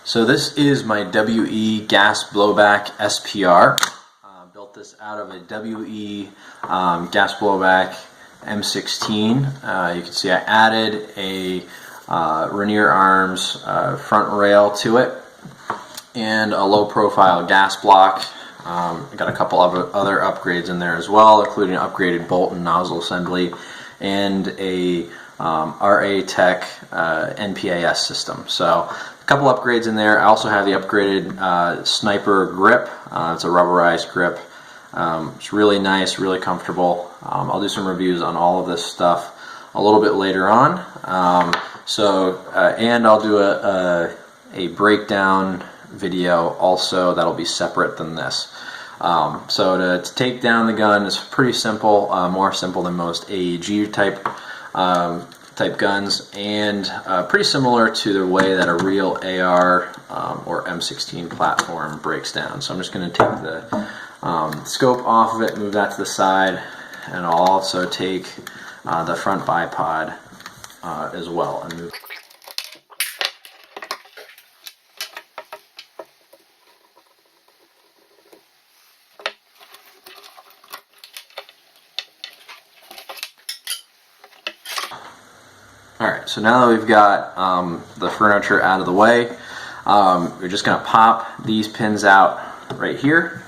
So this is my WE gas blowback SPR. Built this out of a WE gas blowback M16. You can see I added a Rainier Arms front rail to it and a low profile gas block. I got a couple of other upgrades in there as well, including an upgraded bolt and nozzle assembly and a WE-Tech NPAS system. So a couple upgrades in there. I also have the upgraded sniper grip. It's a rubberized grip. It's really nice, really comfortable. I'll do some reviews on all of this stuff a little bit later on. And I'll do a breakdown video also that'll be separate than this. So to take down the gun is pretty simple, more simple than most AEG type guns, and pretty similar to the way that a real AR or M16 platform breaks down. So I'm just going to take the scope off of it, move that to the side, and I'll also take the front bipod as well and move. Alright, so now that we've got the furniture out of the way, we're just going to pop these pins out right here,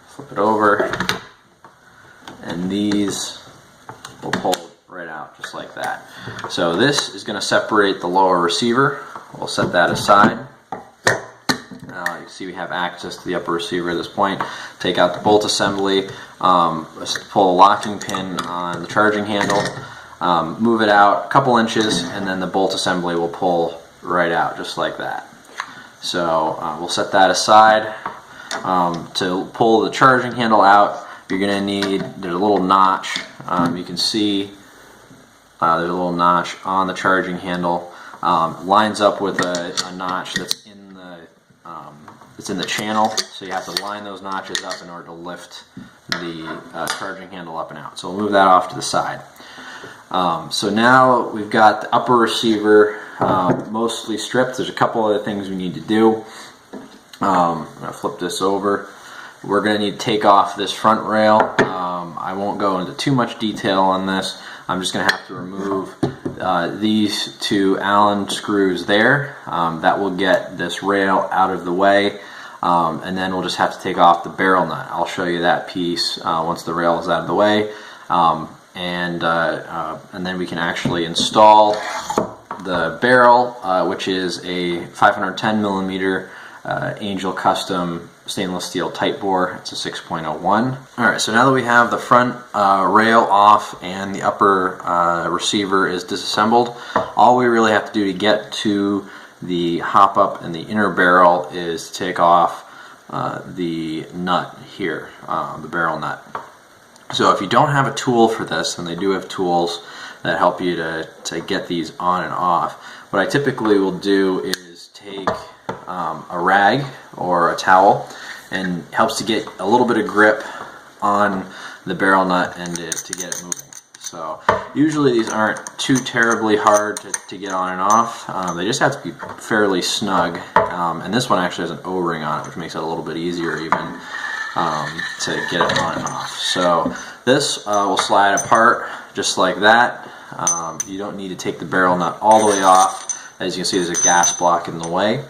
flip it over, and these will pull right out just like that. So this is going to separate the lower receiver. We'll set that aside. You can see we have access to the upper receiver at this point. Take out the bolt assembly, just pull a locking pin on the charging handle. Move it out a couple inches, and then the bolt assembly will pull right out just like that. So we'll set that aside. To pull the charging handle out, you're going to need, there's a little notch. You can see there's a little notch on the charging handle. Lines up with a notch that's in the channel, so you have to line those notches up in order to lift the charging handle up and out. So we'll move that off to the side. So now we've got the upper receiver mostly stripped. There's a couple other things we need to do. I'm going to flip this over. We're going to need to take off this front rail. I won't go into too much detail on this. I'm just going to have to remove these two Allen screws there. That will get this rail out of the way. And then we'll just have to take off the barrel nut. I'll show you that piece once the rail is out of the way. And then we can actually install the barrel, which is a 510 millimeter Angel Custom stainless steel tightbore. It's a 6.01. Alright, so now that we have the front rail off and the upper receiver is disassembled, all we really have to do to get to the hop up and the inner barrel is take off the nut here, the barrel nut. So if you don't have a tool for this, and they do have tools that help you to get these on and off, what I typically will do is take a rag or a towel, and it helps to get a little bit of grip on the barrel nut and to get it moving. So usually these aren't too terribly hard to get on and off. They just have to be fairly snug, and this one actually has an O-ring on it, which makes it a little bit easier even to get it on and off. So this will slide apart just like that. You don't need to take the barrel nut all the way off. As you can see, there's a gas block in the way.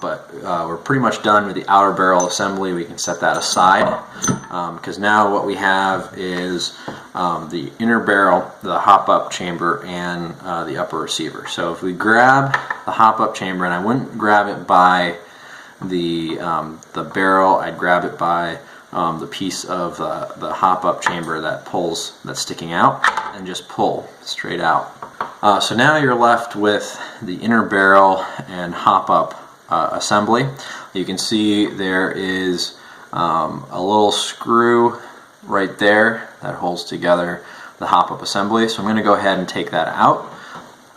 But we're pretty much done with the outer barrel assembly. We can set that aside because now what we have is the inner barrel, the hop-up chamber, and the upper receiver. So if we grab the hop-up chamber, and I wouldn't grab it by the barrel, I'd grab it by the piece of the hop-up chamber that's sticking out, and just pull straight out. So now you're left with the inner barrel and hop-up assembly. You can see there is a little screw right there that holds together the hop-up assembly. So I'm going to go ahead and take that out.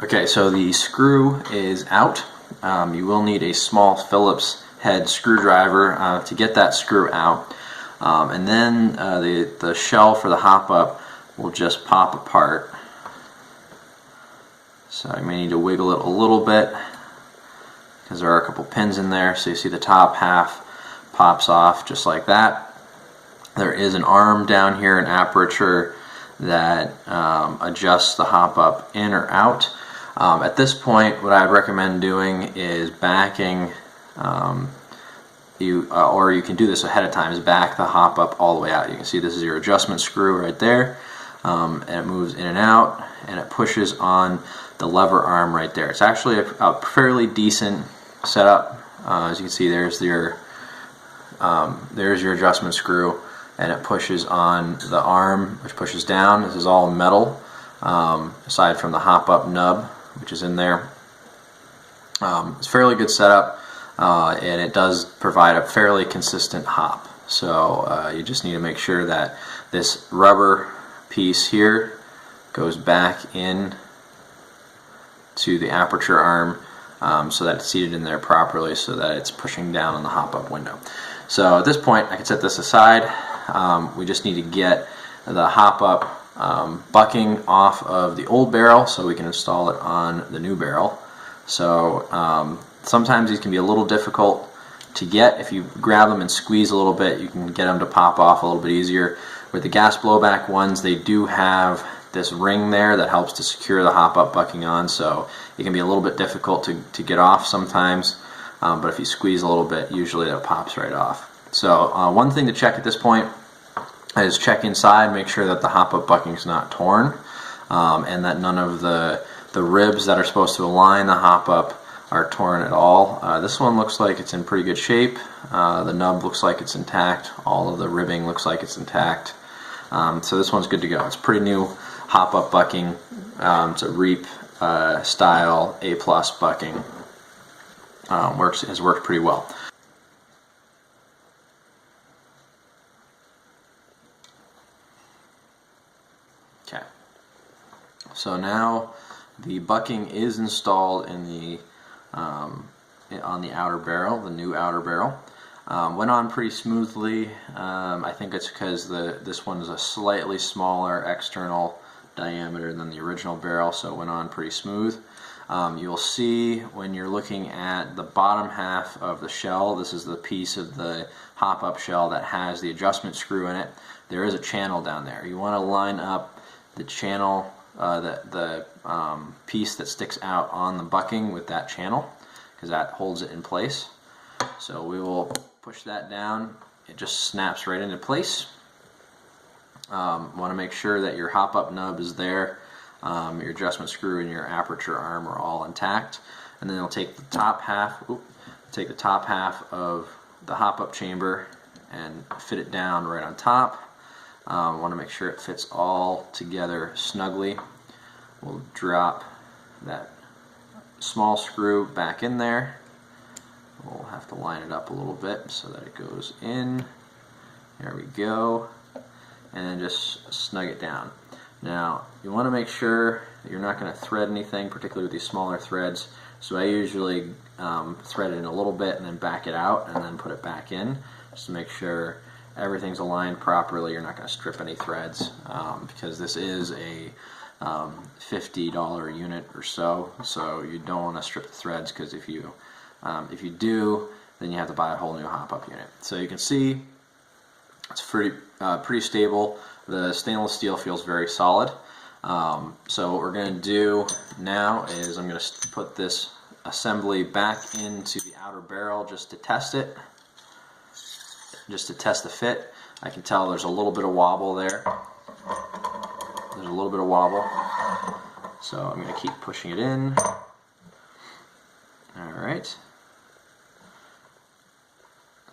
Okay, so the screw is out. You will need a small Phillips head screwdriver to get that screw out. And then the shell for the hop-up will just pop apart. So I may need to wiggle it a little bit because there are a couple pins in there. So you see the top half pops off just like that. There is an arm down here, an aperture that adjusts the hop-up in or out. At this point, what I'd recommend doing is backing, or you can do this ahead of time, is back the hop-up all the way out. You can see this is your adjustment screw right there, and it moves in and out, and it pushes on the lever arm right there. It's actually a fairly decent setup. As you can see, there's your adjustment screw, and it pushes on the arm, which pushes down. This is all metal, aside from the hop-up nub, which is in there. It's a fairly good setup, and it does provide a fairly consistent hop. So you just need to make sure that this rubber piece here goes back in to the aperture arm, so that it's seated in there properly, so that it's pushing down on the hop-up window. So at this point, I can set this aside. We just need to get the hop-up bucking off of the old barrel so we can install it on the new barrel. So sometimes these can be a little difficult to get. If you grab them and squeeze a little bit, you can get them to pop off a little bit easier. With the gas blowback ones, they do have this ring there that helps to secure the hop-up bucking on, so it can be a little bit difficult to get off sometimes, but if you squeeze a little bit, usually it pops right off. So one thing to check at this point is check inside, make sure that the hop-up bucking is not torn, and that none of the ribs that are supposed to align the hop-up are torn at all. This one looks like it's in pretty good shape. The nub looks like it's intact. All of the ribbing looks like it's intact. So this one's good to go. It's pretty new hop-up bucking. It's a REAP style A+ bucking. Has worked pretty well. Okay. So now the bucking is installed in the on the outer barrel, the new outer barrel. Went on pretty smoothly. I think it's because this one is a slightly smaller external diameter than the original barrel, so it went on pretty smooth. You'll see when you're looking at the bottom half of the shell, this is the piece of the hop-up shell that has the adjustment screw in it. There is a channel down there. You want to line up the channel, the piece that sticks out on the bucking with that channel, because that holds it in place. So we will push that down. It just snaps right into place. Want to make sure that your hop-up nub is there, your adjustment screw and your aperture arm are all intact, and then it'll take the top half. Take the top half of the hop-up chamber and fit it down right on top. Want to make sure it fits all together snugly. We'll drop that small screw back in there. We'll have to line it up a little bit so that it goes in. There we go. And then just snug it down. Now, you want to make sure that you're not going to thread anything, particularly with these smaller threads. So I usually thread it in a little bit and then back it out and then put it back in, just to make sure everything's aligned properly. You're not going to strip any threads, because this is a $50 unit or so, so you don't want to strip the threads, because if you do, then you have to buy a whole new hop-up unit. So you can see it's pretty stable. The stainless steel feels very solid. So what we're going to do now is I'm going to put this assembly back into the outer barrel just to test it, just to test the fit. I can tell there's a little bit of wobble there. There's a little bit of wobble. So I'm going to keep pushing it in. Alright.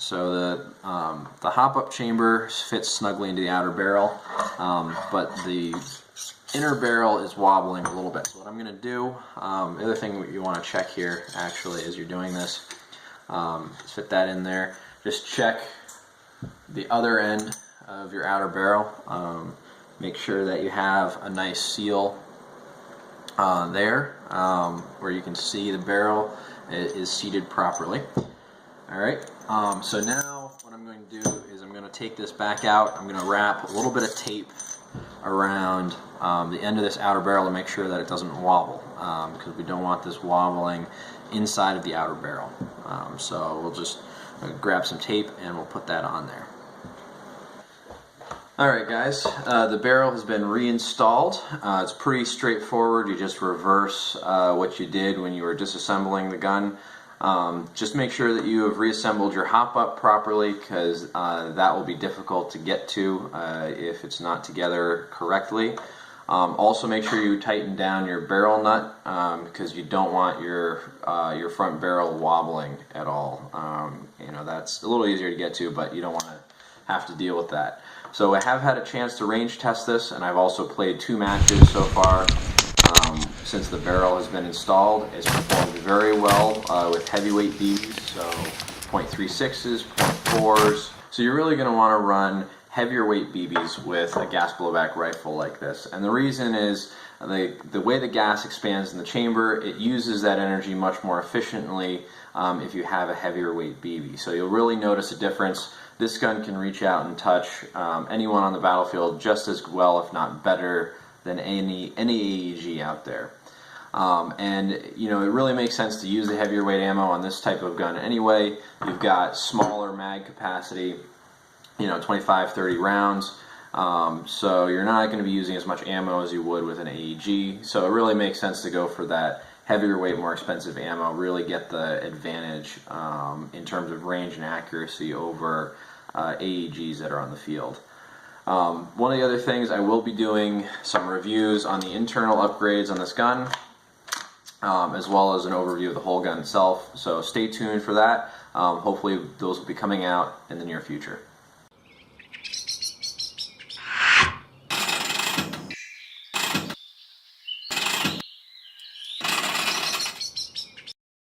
So the hop-up chamber fits snugly into the outer barrel, but the inner barrel is wobbling a little bit. So what I'm going to do, the other thing you want to check here actually as you're doing this, is fit that in there. Just check the other end of your outer barrel. Make sure that you have a nice seal there, where you can see the barrel is seated properly. Alright, so now what I'm I'm going to do is I'm going to take this back out. I'm going to wrap a little bit of tape around the end of this outer barrel to make sure that it doesn't wobble, because we don't want this wobbling inside of the outer barrel. So we'll just grab some tape and we'll put that on there. Alright guys, the barrel has been reinstalled. It's pretty straightforward. You just reverse what you did when you were disassembling the gun. Just make sure that you have reassembled your hop up properly, because that will be difficult to get to if it's not together correctly. Also make sure you tighten down your barrel nut, because you don't want your front barrel wobbling at all. You know, that's a little easier to get to, but you don't want to have to deal with that. So I have had a chance to range test this, and I've also played 2 matches so far since the barrel has been installed. It's performed very well with heavyweight BBs, so .36s, .4s. So you're really going to want to run heavier weight BBs with a gas blowback rifle like this. And the reason is the way the gas expands in the chamber, it uses that energy much more efficiently if you have a heavier weight BB. So you'll really notice a difference. This gun can reach out and touch anyone on the battlefield just as well, if not better, than any AEG out there. And you know, it really makes sense to use the heavier weight ammo on this type of gun anyway. You've got smaller mag capacity, you know, 25, 30 rounds. So you're not going to be using as much ammo as you would with an AEG. So it really makes sense to go for that heavier weight, more expensive ammo, really get the advantage in terms of range and accuracy over AEGs that are on the field. One of the other things, I will be doing some reviews on the internal upgrades on this gun, as well as an overview of the whole gun itself. So stay tuned for that. Hopefully those will be coming out in the near future.